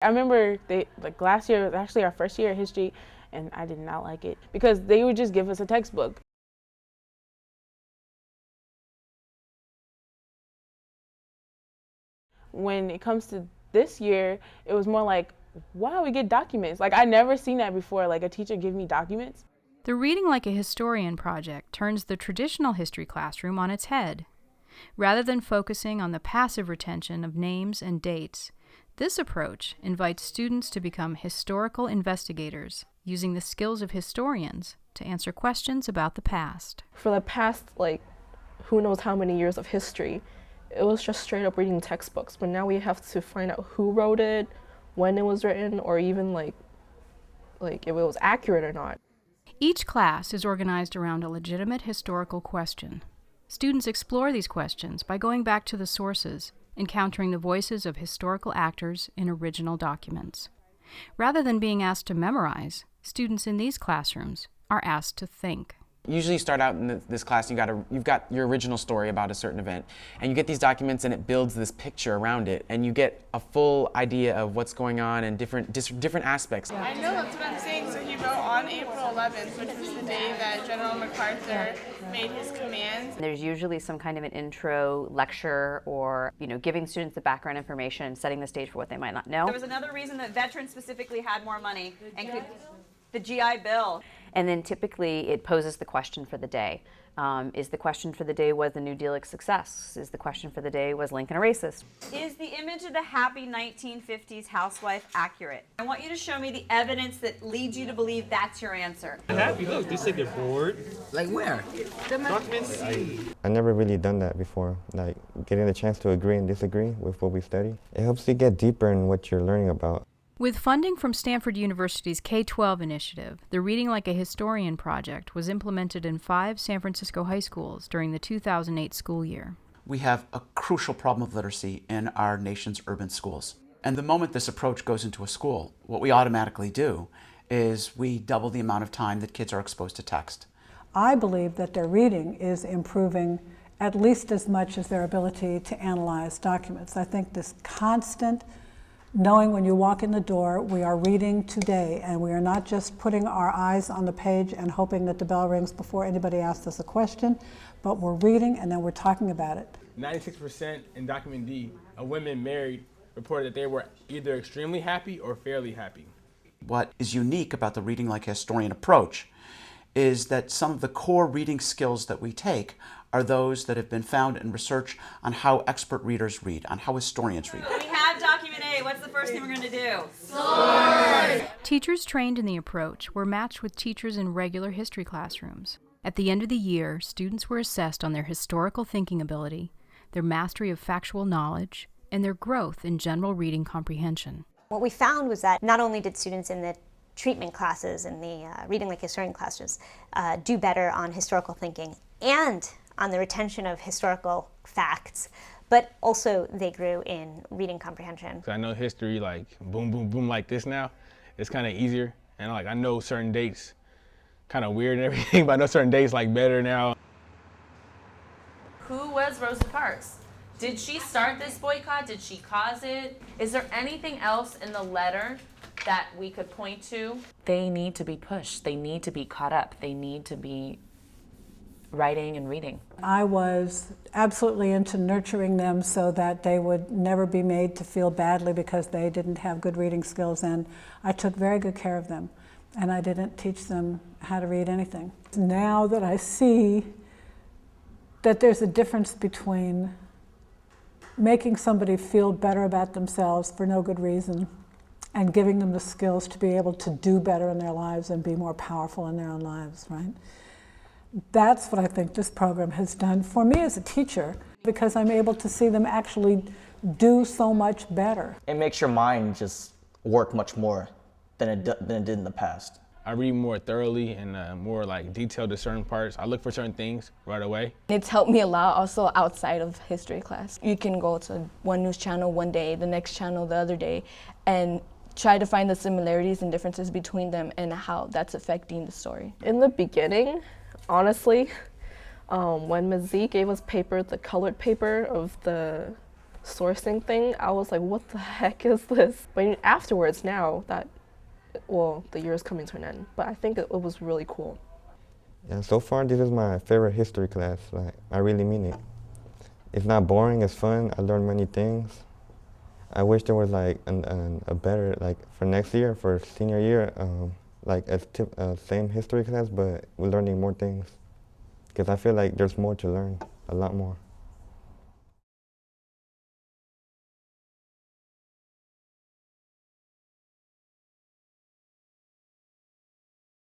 I remember last year was actually our first year of history, and I did not like it because they would just give us a textbook. When it comes to this year, it was more like, wow, we get documents. Like, I never seen that before, like a teacher give me documents. The Reading Like a Historian project turns the traditional history classroom on its head. Rather than focusing on the passive retention of names and dates, this approach invites students to become historical investigators, using the skills of historians to answer questions about the past. For the past, who knows how many years of history, it was just straight up reading textbooks, but now we have to find out who wrote it, when it was written, or even like if it was accurate or not. Each class is organized around a legitimate historical question. Students explore these questions by going back to the sources, encountering the voices of historical actors in original documents. Rather than being asked to memorize, students in these classrooms are asked to think. Usually you start out in this class, you've got your original story about a certain event, and you get these documents and it builds this picture around it, and you get a full idea of what's going on and different aspects. I know, that's what I'm saying. So he wrote on April 11th, which was the day that General MacArthur made his commands. There's usually some kind of an intro lecture or, giving students the background information, setting the stage for what they might not know. There was another reason that veterans specifically had more money and could, the GI Bill. And then typically it poses the question for the day. Is the question for the day, was the New Deal a success? Is the question for the day, was Lincoln a racist? Is the image of the happy 1950s housewife accurate? I want you to show me the evidence that leads you to believe that's your answer. Happy, look, they say they're bored. Like where? Document C. I never really done that before, like getting the chance to agree and disagree with what we study. It helps you get deeper in what you're learning about. With funding from Stanford University's K-12 initiative, the Reading Like a Historian project was implemented in 5 San Francisco high schools during the 2008 school year. We have a crucial problem of literacy in our nation's urban schools. And the moment this approach goes into a school, what we automatically do is we double the amount of time that kids are exposed to text. I believe that their reading is improving at least as much as their ability to analyze documents. I think this constant knowing when you walk in the door, we are reading today, and we are not just putting our eyes on the page and hoping that the bell rings before anybody asks us a question, but we're reading and then we're talking about it. 96% in document D of women married reported that they were either extremely happy or fairly happy. What is unique about the Reading Like a Historian approach is that some of the core reading skills that we take are those that have been found in research on how expert readers read, on how historians read. We have document A. What's the first thing we're going to do? Sword! Teachers trained in the approach were matched with teachers in regular history classrooms. At the end of the year, students were assessed on their historical thinking ability, their mastery of factual knowledge, and their growth in general reading comprehension. What we found was that not only did students in the treatment classes and the Reading Like a Historian classes do better on historical thinking and on the retention of historical facts, but also they grew in reading comprehension. I know history boom, boom, boom like this now. It's kind of easier, and I know certain dates, kind of weird and everything, but I know certain dates better now. Who was Rosa Parks? Did she start this boycott? Did she cause it? Is there anything else in the letter that we could point to? They need to be pushed. They need to be caught up. They need to be writing and reading. I was absolutely into nurturing them so that they would never be made to feel badly because they didn't have good reading skills, and I took very good care of them, and I didn't teach them how to read anything. Now that I see that there's a difference between making somebody feel better about themselves for no good reason and giving them the skills to be able to do better in their lives and be more powerful in their own lives, right? That's what I think this program has done for me as a teacher, because I'm able to see them actually do so much better. It makes your mind just work much more than it did in the past. I read more thoroughly and more detailed to certain parts. I look for certain things right away. It's helped me a lot also outside of history class. You can go to one news channel one day, the next channel the other day, and try to find the similarities and differences between them and how that's affecting the story. In the beginning, honestly, when Ms. Z gave us paper, the colored paper of the sourcing thing, I was like, what the heck is this? But afterwards, now that, well, the year is coming to an end, but I think it was really cool. Yeah, so far this is my favorite history class. Like, I really mean it. It's not boring, it's fun, I learned many things. I wish there was like a better, like for next year, for senior year, like a same history class, but we're learning more things. Because I feel like there's more to learn, a lot more.